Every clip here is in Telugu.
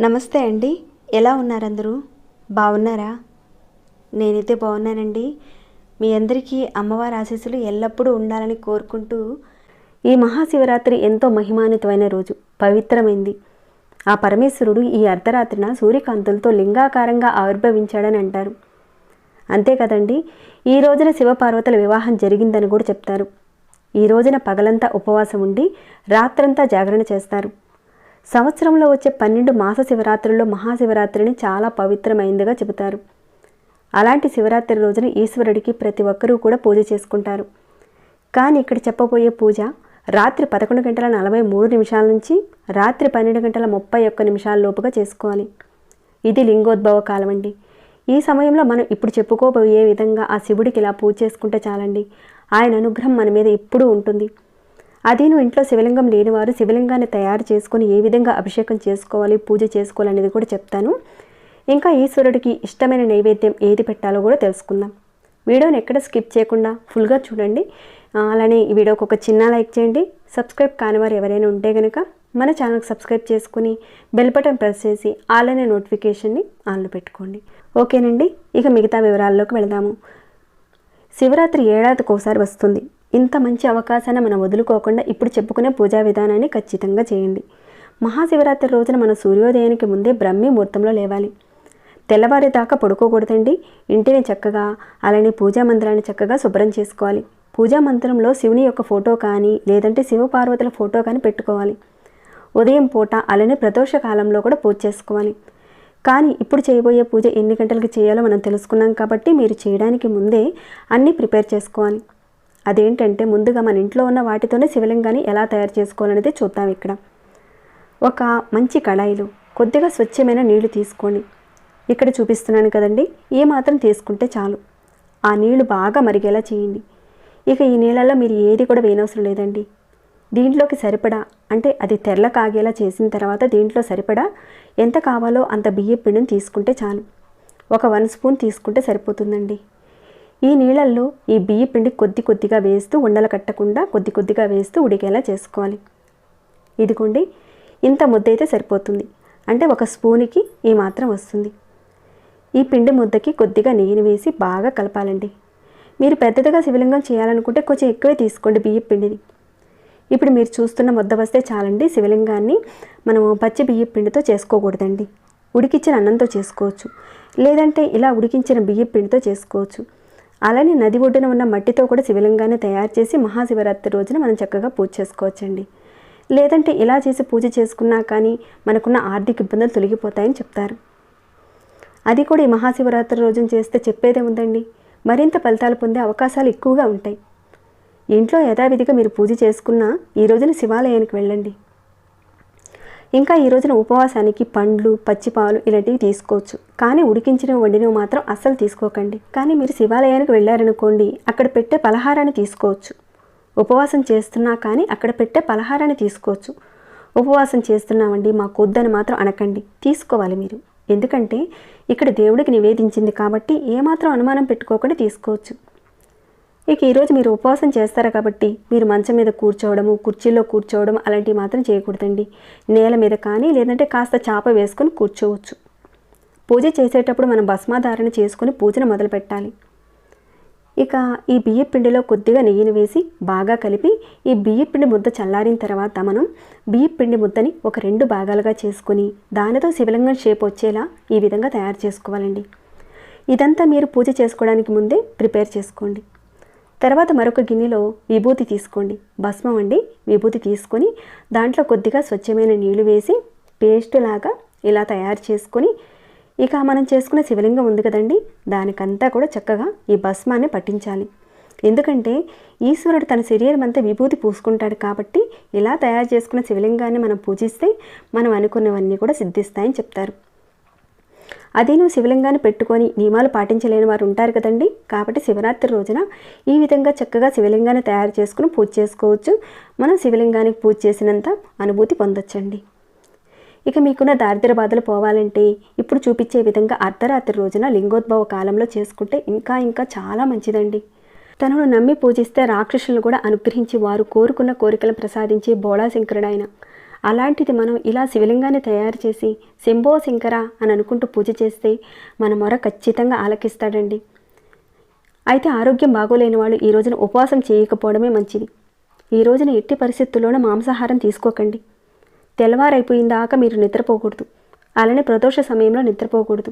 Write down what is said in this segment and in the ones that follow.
నమస్తే అండి. ఎలా ఉన్నారు అందరూ? బాగున్నారా? నేనైతే బాగున్నానండి. మీ అందరికీ అమ్మవారి ఆశీస్సులు ఎల్లప్పుడూ ఉండాలని కోరుకుంటూ, ఈ మహాశివరాత్రి ఎంతో మహిమాన్వితమైన రోజు, పవిత్రమైంది. ఆ పరమేశ్వరుడు ఈ అర్ధరాత్రిన సూర్యకాంతులతో లింగాకారంగా ఆవిర్భవించాడని అంటారు. అంతే కదండి, ఈ రోజున శివపార్వతుల వివాహం జరిగిందని కూడా చెప్తారు. ఈ రోజున పగలంతా ఉపవాసం ఉండి రాత్రంతా జాగరణ చేస్తారు. సంవత్సరంలో వచ్చే 12 మాస శివరాత్రుల్లో మహాశివరాత్రిని చాలా పవిత్రమైందిగా చెబుతారు. అలాంటి శివరాత్రి రోజున ఈశ్వరుడికి ప్రతి ఒక్కరూ కూడా పూజ చేసుకుంటారు. కానీ ఇక్కడ చెప్పబోయే పూజ రాత్రి 11:43 నుంచి రాత్రి 12:31 లోపుగా చేసుకోవాలి. ఇది లింగోద్భవ కాలం అండి. ఈ సమయంలో మనం ఇప్పుడు చెప్పుకోబోయే విధంగా ఆ శివుడికి ఇలా పూజ చేసుకుంటే చాలండి. ఆయన అనుగ్రహం మన మీద ఎప్పుడూ ఉంటుంది. అదేను ఇంట్లో శివలింగం లేనివారు శివలింగాన్ని తయారు చేసుకొని ఏ విధంగా అభిషేకం చేసుకోవాలి, పూజ చేసుకోవాలనేది కూడా చెప్తాను. ఇంకా ఈశ్వరుడికి ఇష్టమైన నైవేద్యం ఏది పెట్టాలో కూడా తెలుసుకుందాం. వీడియోని ఎక్కడ స్కిప్ చేయకుండా ఫుల్గా చూడండి. అలానే ఈ వీడియోకి ఒక చిన్న లైక్ చేయండి. సబ్స్క్రైబ్ కాని వారు ఎవరైనా ఉంటే కనుక మన ఛానల్కి సబ్స్క్రైబ్ చేసుకుని బెల్ బటన్ ప్రెస్ చేసి ఆల్ అనే నోటిఫికేషన్ని ఆన్లో పెట్టుకోండి. ఓకేనండి, ఇక మిగతా వివరాల్లోకి వెళదాము. శివరాత్రి ఏడాదికి ఒకసారి వస్తుంది. ఇంత మంచి అవకాశాన్ని మనం వదులుకోకుండా ఇప్పుడు చెప్పుకునే పూజా విధానాన్ని ఖచ్చితంగా చేయండి. మహాశివరాత్రి రోజున మనం సూర్యోదయానికి ముందే బ్రహ్మీ ముహూర్తంలో లేవాలి. తెల్లవారి దాకా పడుకోకూడదండి. ఇంటిని చక్కగా, అలానే పూజా మందిరాన్ని చక్కగా శుభ్రం చేసుకోవాలి. పూజా మందిరంలో శివుని యొక్క ఫోటో కానీ లేదంటే శివపార్వతుల ఫోటో కానీ పెట్టుకోవాలి. ఉదయం పూట అలానే ప్రదోష కాలంలో కూడా పూజ చేసుకోవాలి. కానీ ఇప్పుడు చేయబోయే పూజ ఎన్ని గంటలకు చేయాలో మనం తెలుసుకున్నాం కాబట్టి మీరు చేయడానికి ముందే అన్నీ ప్రిపేర్ చేసుకోవాలి. అదేంటంటే ముందుగా మన ఇంట్లో ఉన్న వాటితోనే శివలింగాన్ని ఎలా తయారు చేసుకోవాలనేది చూద్దాం. ఇక్కడ ఒక మంచి కళాయిలో కొద్దిగా స్వచ్ఛమైన నీళ్లు తీసుకోండి. ఇక్కడ చూపిస్తున్నాను కదండి, ఏ మాత్రం తీసుకుంటే చాలు. ఆ నీళ్లు బాగా మరిగేలా చేయండి. ఇక ఈ నీళ్ళల్లో మీరు ఏది కూడా వేయనవసరం లేదండి. దీంట్లోకి సరిపడా, అంటే అది తెల్ల కాగేలా చేసిన తర్వాత దీంట్లో సరిపడా ఎంత కావాలో అంత బియ్యం పిండిని తీసుకుంటే చాలు. ఒక 1 స్పూన్ తీసుకుంటే సరిపోతుందండి. ఈ నీళ్ళల్లో ఈ బియ్య పిండి కొద్ది కొద్దిగా వేస్తూ, ఉండలు కట్టకుండా కొద్ది కొద్దిగా వేస్తూ ఉడికేలా చేసుకోవాలి. ఇదిగోండి, ఇంత ముద్ద అయితే సరిపోతుంది. అంటే 1 స్పూన్కి ఈ మాత్రం వస్తుంది. ఈ పిండి ముద్దకి కొద్దిగా నెయ్యిని వేసి బాగా కలపాలండి. మీరు పెద్దదిగా శివలింగం చేయాలనుకుంటే కొంచెం ఎక్కువే తీసుకోండి బియ్య పిండిని. ఇప్పుడు మీరు చూస్తున్న ముద్ద వస్తే చాలండి. శివలింగాన్ని మనము పచ్చి బియ్య పిండితో చేసుకోకూడదండి. ఉడికించిన అన్నంతో చేసుకోవచ్చు, లేదంటే ఇలా ఉడికించిన బియ్య పిండితో చేసుకోవచ్చు. అలానే నది ఒడ్డున ఉన్న మట్టితో కూడా శివలింగాన్ని తయారు చేసి మహాశివరాత్రి రోజున మనం చక్కగా పూజ చేసుకోవచ్చండి. లేదంటే ఇలా చేసి పూజ చేసుకున్నా కానీ మనకున్న ఆర్థిక ఇబ్బందులు తొలగిపోతాయని చెప్తారు. అది కూడా ఈ మహాశివరాత్రి రోజున చేస్తే చెప్పేదే ఉందండి, మరింత ఫలితాలు పొందే అవకాశాలు ఎక్కువగా ఉంటాయి. ఇంట్లో యథావిధిగా మీరు పూజ చేసుకున్నా ఈ రోజున శివాలయానికి వెళ్ళండి. ఇంకా ఈ రోజున ఉపవాసానికి పండ్లు, పచ్చిపాలు ఇలాంటివి తీసుకోవచ్చు. కానీ ఉడికించినవి, వండినవి మాత్రం అస్సలు తీసుకోకండి. కానీ మీరు శివాలయానికి వెళ్ళారనుకోండి, అక్కడ పెట్టే పలహారాన్ని తీసుకోవచ్చు. ఉపవాసం చేస్తున్నా కానీ అక్కడ పెట్టే పలహారాన్ని తీసుకోవచ్చు. ఉపవాసం చేస్తున్నామండి మాకు వద్దని మాత్రం అనకండి, తీసుకోవాలి మీరు. ఎందుకంటే ఇక్కడ దేవుడికి నివేదించింది కాబట్టి ఏమాత్రం అనుమానం పెట్టుకోకుండా తీసుకోవచ్చు. ఇక ఈరోజు మీరు ఉపవాసం చేస్తారు కాబట్టి మీరు మంచం మీద కూర్చోవడము, కుర్చీలో కూర్చోవడం అలాంటివి మాత్రం చేయకూడదండి. నేల మీద కానీ లేదంటే కాస్త చాప వేసుకొని కూర్చోవచ్చు. పూజ చేసేటప్పుడు మనం భస్మాధారణ చేసుకొని పూజను మొదలు పెట్టాలి. ఇక ఈ బియ్య పిండిలో కొద్దిగా నెయ్యిని వేసి బాగా కలిపి ఈ బియ్య పిండి ముద్ద చల్లారిన తర్వాత మనం బియ్య పిండి ముద్దని ఒక 2 భాగాలుగా చేసుకొని దానితో శివలింగం షేప్ వచ్చేలా ఈ విధంగా తయారు చేసుకోవాలండి. ఇదంతా మీరు పూజ చేసుకోవడానికి ముందే ప్రిపేర్ చేసుకోండి. తర్వాత మరొక గిన్నెలో విభూతి తీసుకోండి. భస్మం అండి, విభూతి తీసుకొని దాంట్లో కొద్దిగా స్వచ్ఛమైన నీళ్లు వేసి పేస్ట్ లాగా ఇలా తయారు చేసుకొని ఇక మనం చేసుకున్న శివలింగం ఉంది కదండి, దానికంతా కూడా చక్కగా ఈ భస్మాన్ని పట్టించాలి. ఎందుకంటే ఈశ్వరుడు తన శరీరం అంతా విభూతి పూసుకుంటాడు కాబట్టి ఇలా తయారు చేసుకున్న శివలింగాన్ని మనం పూజిస్తే మనం అనుకున్నవన్నీ కూడా సిద్ధిస్తాయని చెప్తారు. అదే నువ్వు శివలింగాన్ని పెట్టుకొని నియమాలు పాటించలేని వారు ఉంటారు కదండి. కాబట్టి శివరాత్రి రోజున ఈ విధంగా చక్కగా శివలింగాన్ని తయారు చేసుకుని పూజ చేసుకోవచ్చు. మనం శివలింగానికి పూజ చేసినంత అనుభూతి పొందొచ్చండి. ఇక మీకున్న దారిద్ర్య బాధలు పోవాలంటే ఇప్పుడు చూపించే విధంగా అర్ధరాత్రి రోజున లింగోద్భవ కాలంలో చేసుకుంటే ఇంకా చాలా మంచిదండి. తనను నమ్మి పూజిస్తే రాక్షసులను కూడా అనుగ్రహించి వారు కోరుకున్న కోరికలను ప్రసాదించి బోళాశంకరుడు ఆయన. అలాంటిది మనం ఇలా శివలింగాన్ని తయారు చేసి శంభో శంకర అని అనుకుంటూ పూజ చేస్తే మన మొర ఖచ్చితంగా ఆలకిస్తాడండి. అయితే ఆరోగ్యం బాగోలేని వాళ్ళు ఈ రోజున ఉపవాసం చేయకపోవడమే మంచిది. ఈ రోజున ఎట్టి పరిస్థితుల్లోనూ మాంసాహారం తీసుకోకండి. తెల్లవారైపోయిందాకా మీరు నిద్రపోకూడదు. అలానే ప్రదోష సమయంలో నిద్రపోకూడదు.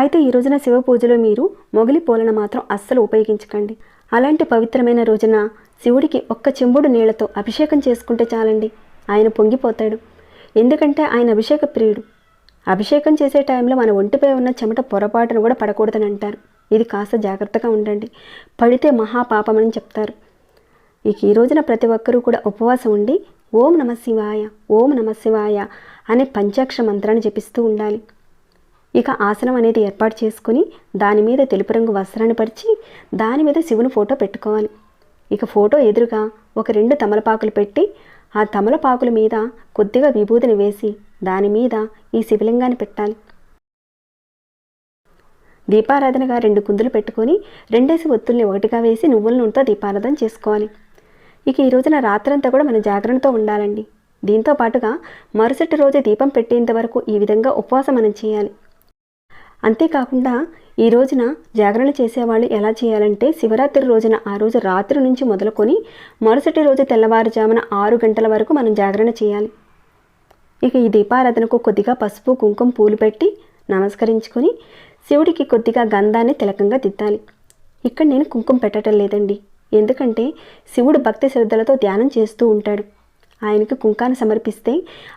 అయితే ఈ రోజున శివ పూజలో మీరు మొగలి పూలను మాత్రం అస్సలు ఉపయోగించకండి. అలాంటి పవిత్రమైన రోజున శివుడికి ఒక్క చెంబుడు నీళ్లతో అభిషేకం చేసుకుంటే చాలండి, ఆయన పొంగిపోతాడు. ఎందుకంటే ఆయన అభిషేక ప్రియుడు. అభిషేకం చేసే టైంలో మన ఒంటిపై ఉన్న చెమట పొరపాటును కూడా పడకూడదని అంటారు. ఇది కాస్త జాగ్రత్తగా ఉండండి, పడితే మహాపాపమని చెప్తారు. ఇక ఈ రోజున ప్రతి ఒక్కరూ కూడా ఉపవాసం ఉండి ఓం నమ శివాయ, ఓం నమ శివాయ అనే పంచాక్షర మంత్రాన్ని జపిస్తూ ఉండాలి. ఇక ఆసనం అనేది ఏర్పాటు చేసుకుని దాని మీద తెలుపు రంగు వస్త్రాన్ని పరిచి దాని మీద శివుని ఫోటో పెట్టుకోవాలి. ఇక ఫోటో ఎదురుగా ఒక 2 తమలపాకులు పెట్టి ఆ తమలపాకుల మీద కొద్దిగా విభూతిని వేసి దాని మీద ఈ శివలింగాన్ని పెట్టాలి. దీపారాధనగా 2 కుందులు పెట్టుకొని 2 ఒత్తుల్ని ఒకటిగా వేసి నువ్వుల నూనెతో దీపారాధన చేసుకోవాలి. ఇక ఈ రోజున రాత్రంతా కూడా మనం జాగరణతో ఉండాలండి. దీంతో పాటుగా మరుసటి రోజు దీపం పెట్టేంత వరకు ఈ విధంగా ఉపవాసం మనం చేయాలి. అంతేకాకుండా ఈ రోజున జాగరణ చేసేవాళ్ళు ఎలా చేయాలంటే శివరాత్రి రోజున ఆ రోజు రాత్రి నుంచి మొదలుకొని మరుసటి రోజు తెల్లవారుజామున 6 గంటల వరకు మనం జాగరణ చేయాలి. ఇక ఈ దీపారాధనకు కొద్దిగా పసుపు కుంకుమ పూలు పెట్టి నమస్కరించుకొని శివుడికి కొద్దిగా గంధాన్ని తిలకంగా దిద్దాలి. ఇక్కడ నేను కుంకుమ పెట్టడం లేదండి, ఎందుకంటే శివుడు భక్తి శ్రద్ధలతో ధ్యానం చేస్తూ ఉంటాడు. ఆయనకు కుంకాన్ని సమర్పిస్తే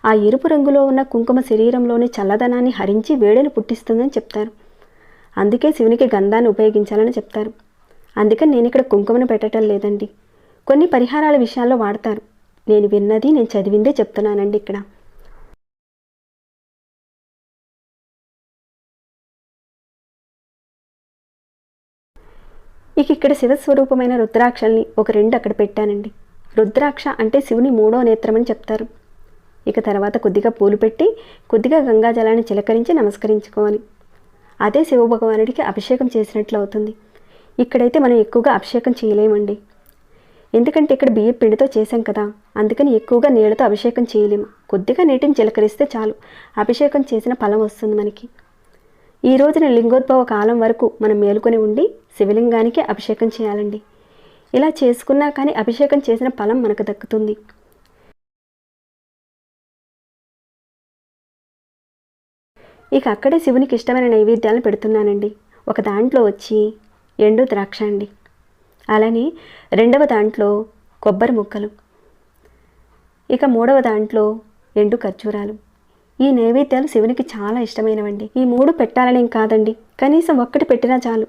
ఆ ఎరుపు రంగులో ఉన్న కుంకుమ శరీరంలోని చల్లదనాన్ని హరించి వేడిని పుట్టిస్తుందని చెప్తారు. అందుకే శివునికి గంధాన్ని ఉపయోగించాలని చెప్తారు. అందుకని నేను ఇక్కడ కుంకుమను పెట్టడం లేదండి. కొన్ని పరిహారాల విషయాల్లో వాడతారు. నేను విన్నది నేను చదివిందే చెప్తున్నానండి ఇక్కడ. ఇక ఇక్కడ శివస్వరూపమైన రుద్రాక్షల్ని ఒక 2 అక్కడ పెట్టానండి. రుద్రాక్ష అంటే శివుని 3వ నేత్రం అని చెప్తారు. ఇక తర్వాత కొద్దిగా పూలు పెట్టి కొద్దిగా గంగాజలాన్ని చిలకరించి నమస్కరించుకోవాలి. అదే శివభగవానుడికి అభిషేకం చేసినట్లు అవుతుంది. ఇక్కడైతే మనం ఎక్కువగా అభిషేకం చేయలేమండి, ఎందుకంటే ఇక్కడ బియ్యం పిండితో చేశాం కదా, అందుకని ఎక్కువగా నీళ్ళతో అభిషేకం చేయలేము. కొద్దిగా నీటిని చిలకరిస్తే చాలు, అభిషేకం చేసిన ఫలం వస్తుంది మనకి. ఈ రోజున లింగోద్భవ కాలం వరకు మనం మేలుకొని ఉండి శివలింగానికి అభిషేకం చేయాలండి. ఇలా చేసుకున్నా కానీ అభిషేకం చేసిన ఫలం మనకు దక్కుతుంది. ఇక అక్కడే శివునికి ఇష్టమైన నైవేద్యాలను పెడుతున్నానండి. ఒక దాంట్లో వచ్చి ఎండు ద్రాక్ష అండి, అలానే 2వ దాంట్లో కొబ్బరి ముక్కలు, ఇక 3వ దాంట్లో ఎండు ఖర్జూరాలు. ఈ నైవేద్యాలు శివునికి చాలా ఇష్టమైనవండి. ఈ 3 పెట్టాలనేం కాదండి, కనీసం ఒక్కటి పెట్టినా చాలు.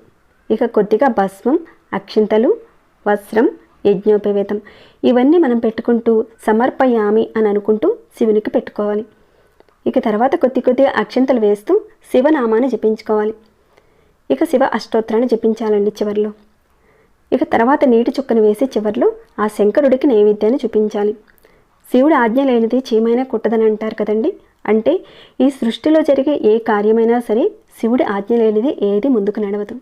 ఇక కొద్దిగా భస్మం, అక్షింతలు, వస్త్రం, యజ్ఞోపవేతం ఇవన్నీ మనం పెట్టుకుంటూ సమర్పయామి అని అనుకుంటూ శివునికి పెట్టుకోవాలి. ఇక తర్వాత కొద్దిగా అక్షింతలు వేస్తూ శివనామాన్ని జపించుకోవాలి. ఇక శివ అష్టోత్తరాన్ని జపించాలండి చివరిలో. ఇక తర్వాత నీటి చుక్కను వేసి చివరిలో ఆ శంకరుడికి నైవేద్యాన్ని చూపించాలి. శివుడు ఆజ్ఞ లేనిది చీమైనా కుట్టదని అంటారు కదండి. అంటే ఈ సృష్టిలో జరిగే ఏ కార్యమైనా సరే శివుడి ఆజ్ఞ లేనిది ఏది ముందుకు నడవదు.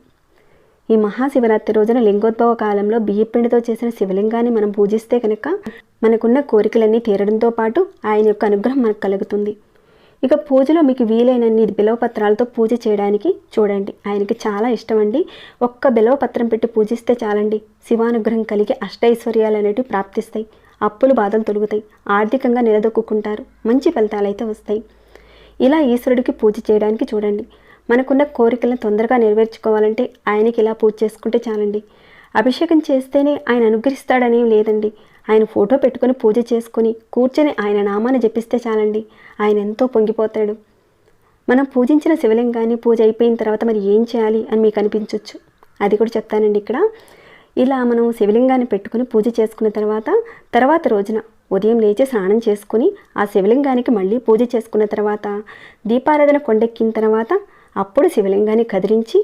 ఈ మహాశివరాత్రి రోజున లింగోద్భవ కాలంలో బియ్యపిండితో చేసిన శివలింగాన్ని మనం పూజిస్తే కనుక మనకున్న కోరికలన్నీ తీరడంతో పాటు ఆయన యొక్క అనుగ్రహం మనకు కలుగుతుంది. ఇక పూజలో మీకు వీలైనన్ని బిలవపత్రాలతో పూజ చేయడానికి చూడండి. ఆయనకి చాలా ఇష్టం అండి. ఒక్క బిలవపత్రం పెట్టి పూజిస్తే చాలండి, శివానుగ్రహం కలిగి అష్టైశ్వర్యాలు అనేటివి ప్రాప్తిస్తాయి, అప్పులు బాధలు తొలుగుతాయి, ఆర్థికంగా నిలదొక్కుంటారు, మంచి ఫలితాలు అయితే వస్తాయి. ఇలా ఈశ్వరుడికి పూజ చేయడానికి చూడండి. మనకున్న కోరికలను తొందరగా నెరవేర్చుకోవాలంటే ఆయనకి ఇలా పూజ చేసుకుంటే చాలండి. అభిషేకం చేస్తేనే ఆయన అనుగ్రహిస్తాడనేం లేదండి. ఆయన ఫోటో పెట్టుకొని పూజ చేసుకొని కూర్చొని ఆయన నామాన్ని జపిస్తే చాలండి, ఆయన ఎంతో పొంగిపోతాడు. మనం పూజించిన శివలింగాన్ని పూజ అయిపోయిన తర్వాత మరి ఏం చేయాలి అని మీకు అనిపించవచ్చు, అది కూడా చెప్తానండి ఇక్కడ. ఇలా మనం శివలింగాన్ని పెట్టుకుని పూజ చేసుకున్న తర్వాత రోజున ఉదయం లేచి స్నానం చేసుకుని ఆ శివలింగానికి మళ్ళీ పూజ చేసుకున్న తర్వాత దీపారాధన కొండెక్కిన తర్వాత అప్పుడు శివలింగాన్ని కదిలించి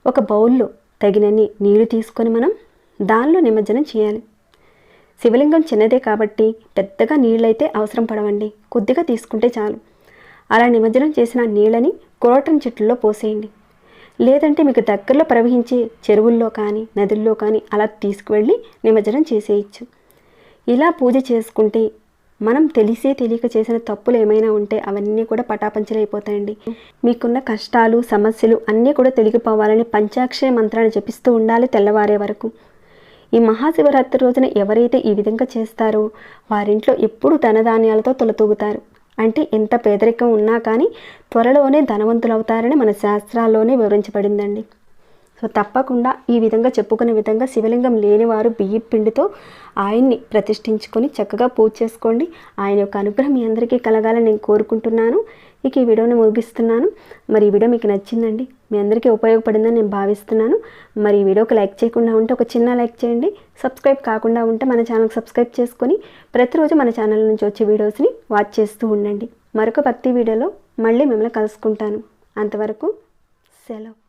ఒక బౌల్లో తగినన్ని నీళ్లు తీసుకొని మనం దానిలో నిమజ్జనం చేయాలి. శివలింగం చిన్నదే కాబట్టి పెద్దగా నీళ్ళైతే అవసరం పడవండి, కొద్దిగా తీసుకుంటే చాలు. అలా నిమజ్జనం చేసిన నీళ్ళని క్రోటన్ చెట్టుల్లో పోసేయండి. లేదంటే మీకు దగ్గరలో ప్రవహించే చెరువుల్లో కానీ నదుల్లో కానీ అలా తీసుకువెళ్ళి నిమజ్జనం చేసేయచ్చు. ఇలా పూజ చేసుకుంటే మనం తెలియక చేసిన తప్పులు ఏమైనా ఉంటే అవన్నీ కూడా పటాపంచలైపోతాయండి. మీకున్న కష్టాలు సమస్యలు అన్నీ కూడా తొలగిపోవాలని పంచాక్షర మంత్రాన్ని జపిస్తూ ఉండాలి తెల్లవారే వరకు. ఈ మహాశివరాత్రి రోజున ఎవరైతే ఈ విధంగా చేస్తారో వారింట్లో ఎప్పుడు ధనధాన్యాలతో తొలతూగుతారు. అంటే ఎంత పేదరికం ఉన్నా కానీ త్వరలోనే ధనవంతులవుతారని మన శాస్త్రాల్లోనే వివరించబడిందండి. సో తప్పకుండా ఈ విధంగా చెప్పుకునే విధంగా శివలింగం లేనివారు బియ్యం పిండితో ఆయన్ని ప్రతిష్ఠించుకొని చక్కగా పూజ చేసుకోండి. ఆయన యొక్క అనుగ్రహం మీ అందరికీ కలగాలని నేను కోరుకుంటున్నాను. ఇక ఈ వీడియోని ముగిస్తున్నాను. మరి ఈ వీడియో మీకు నచ్చిందండి, మీ అందరికీ ఉపయోగపడిందని నేను భావిస్తున్నాను. మరి ఈ వీడియోకి లైక్ చేయకుండా ఉంటే ఒక చిన్న లైక్ చేయండి. సబ్స్క్రైబ్ కాకుండా ఉంటే మన ఛానల్కి సబ్స్క్రైబ్ చేసుకొని ప్రతిరోజు మన ఛానల్ నుంచి వచ్చే వీడియోస్ని వాచ్ చేస్తూ ఉండండి. మరొక భక్తి వీడియోలో మళ్ళీ మిమ్మల్ని కలుసుకుంటాను. అంతవరకు సెలవు.